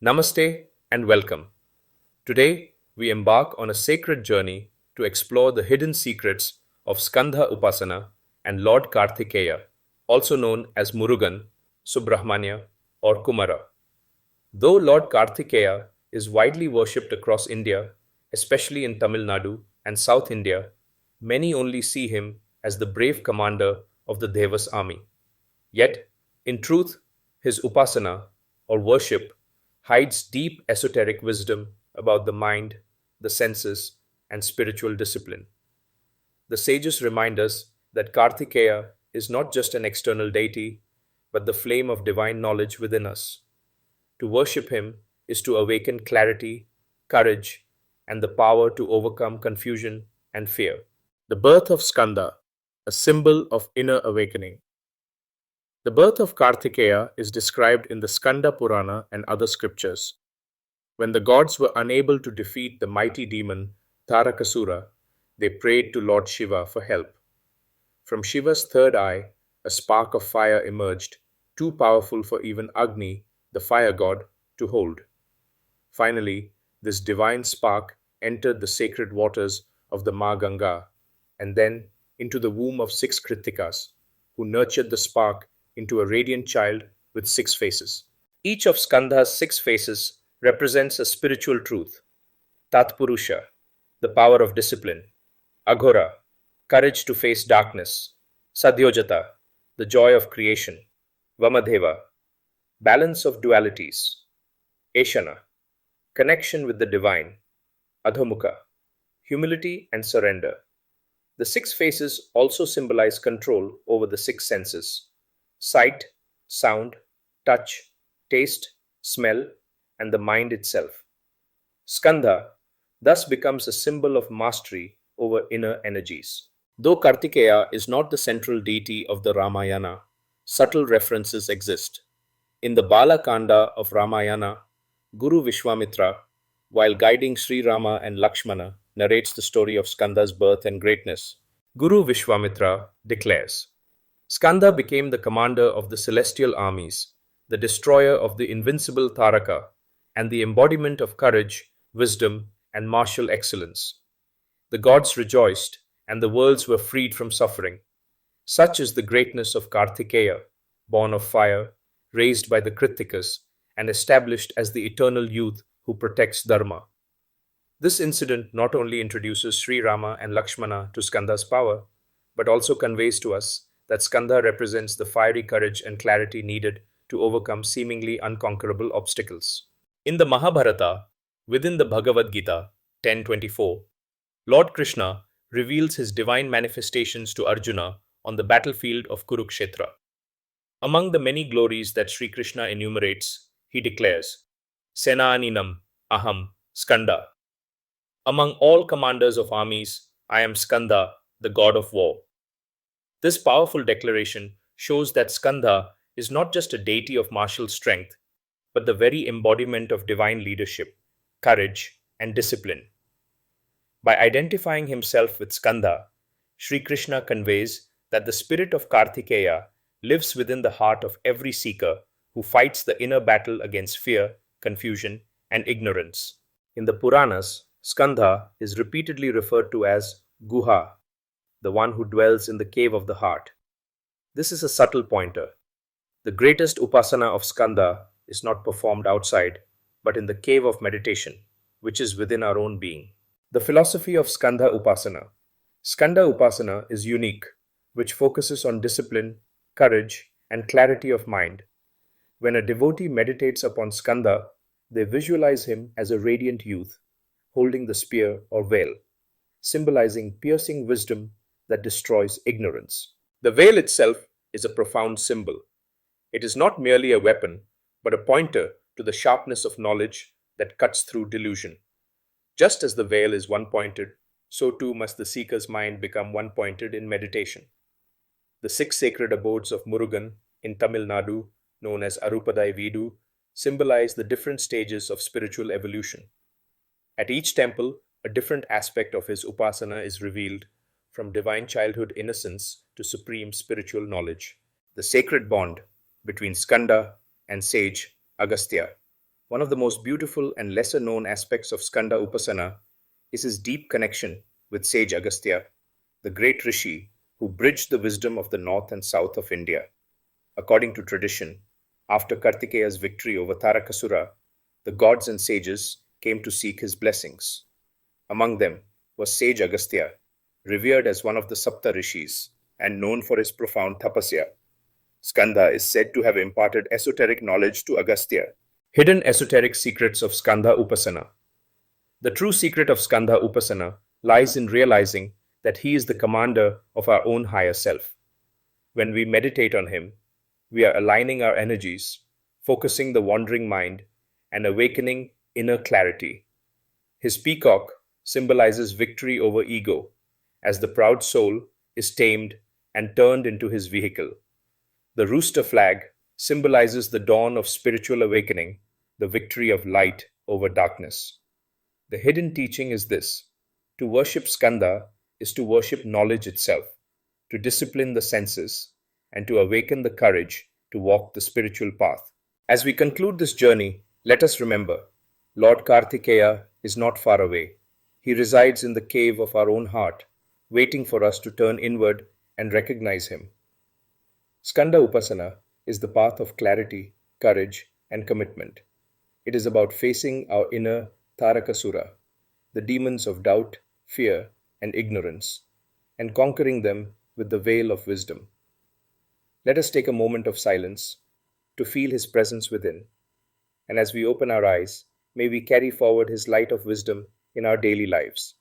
Namaste and welcome. Today, we embark on a sacred journey to explore the hidden secrets of Skanda Upasana and Lord Kartikeya, also known as Murugan, Subramanya, or Kumara. Though Lord Kartikeya is widely worshipped across India, especially in Tamil Nadu and South India, many only see him as the brave commander of the Devas army. Yet, in truth, his upasana, or worship, hides deep esoteric wisdom about the mind, the senses, and spiritual discipline. The sages remind us that Karthikeya is not just an external deity, but the flame of divine knowledge within us. To worship him is to awaken clarity, courage, and the power to overcome confusion and fear. The birth of Skanda, a symbol of inner awakening. The birth of Karthikeya is described in the Skanda Purana and other scriptures. When the gods were unable to defeat the mighty demon Tarakasura, they prayed to Lord Shiva for help. From Shiva's third eye, a spark of fire emerged, too powerful for even Agni, the fire god, to hold. Finally, this divine spark entered the sacred waters of the Ma Ganga and then into the womb of six Kritikas, who nurtured the spark into a radiant child with six faces. Each of Skanda's six faces represents a spiritual truth. Tatpurusha, the power of discipline. Aghora, courage to face darkness. Sadhyojata, the joy of creation. Vamadeva, balance of dualities. Eshana, connection with the divine. Adhamukha, humility and surrender. The six faces also symbolize control over the six senses: sight, sound, touch, taste, smell, and the mind itself. Skanda thus becomes a symbol of mastery over inner energies. Though Kartikeya is not the central deity of the Ramayana, subtle references exist. In the Bala Kanda of Ramayana, Guru Vishwamitra, while guiding Sri Rama and Lakshmana, narrates the story of Skanda's birth and greatness. Guru Vishwamitra declares, Skanda became the commander of the celestial armies, the destroyer of the invincible Taraka, and the embodiment of courage, wisdom, and martial excellence. The gods rejoiced, and the worlds were freed from suffering. Such is the greatness of Karthikeya, born of fire, raised by the Kritikas, and established as the eternal youth who protects Dharma. This incident not only introduces Sri Rama and Lakshmana to Skanda's power, but also conveys to us that Skanda represents the fiery courage and clarity needed to overcome seemingly unconquerable obstacles. In the Mahabharata, within the Bhagavad Gita 10:24, Lord Krishna reveals his divine manifestations to Arjuna on the battlefield of Kurukshetra. Among the many glories that Sri Krishna enumerates, he declares, Senaninam Aham Skanda. Among all commanders of armies, I am Skanda, the god of war. This powerful declaration shows that Skanda is not just a deity of martial strength, but the very embodiment of divine leadership, courage, and discipline. By identifying himself with Skanda, Sri Krishna conveys that the spirit of Karthikeya lives within the heart of every seeker who fights the inner battle against fear, confusion, and ignorance. In the Puranas, Skanda is repeatedly referred to as Guha, the one who dwells in the cave of the heart. This is a subtle pointer. The greatest upasana of Skanda is not performed outside, but in the cave of meditation, which is within our own being. The philosophy of Skanda Upasana. Skanda Upasana is unique, which focuses on discipline, courage, and clarity of mind. When a devotee meditates upon Skanda, they visualize him as a radiant youth, holding the spear or veil, symbolizing piercing wisdom that destroys ignorance. The veil itself is a profound symbol. It is not merely a weapon, but a pointer to the sharpness of knowledge that cuts through delusion. Just as the veil is one-pointed, so too must the seeker's mind become one-pointed in meditation. The six sacred abodes of Murugan in Tamil Nadu, known as Arupadai Vidu, symbolize the different stages of spiritual evolution. At each temple, a different aspect of his upasana is revealed, from divine childhood innocence to supreme spiritual knowledge. The sacred bond between Skanda and Sage Agastya, One of the most beautiful and lesser known aspects of Skanda Upasana is his deep connection with Sage Agastya, the great rishi who bridged the wisdom of the north and south of India. According to tradition, after Karthikeya's victory over Tarakasura, the gods and sages came to seek his blessings. Among them was Sage Agastya, revered as one of the Sapta rishis and known for his profound tapasya. Skanda is said to have imparted esoteric knowledge to Agastya. Hidden esoteric secrets of Skanda Upasana. The true secret of Skanda Upasana lies in realizing that he is the commander of our own higher self. When we meditate on him, we are aligning our energies, focusing the wandering mind, and awakening inner clarity. His peacock symbolizes victory over ego, as the proud soul is tamed and turned into his vehicle. The rooster flag symbolizes the dawn of spiritual awakening, the victory of light over darkness. The hidden teaching is this: to worship Skanda is to worship knowledge itself, to discipline the senses, and to awaken the courage to walk the spiritual path. As we conclude this journey, let us remember Lord Kartikeya is not far away. He resides in the cave of our own heart, waiting for us to turn inward and recognize him. Skanda Upasana is the path of clarity, courage, and commitment. It is about facing our inner Tarakasura, the demons of doubt, fear, and ignorance, and conquering them with the veil of wisdom. Let us take a moment of silence to feel his presence within, and as we open our eyes, may we carry forward his light of wisdom in our daily lives.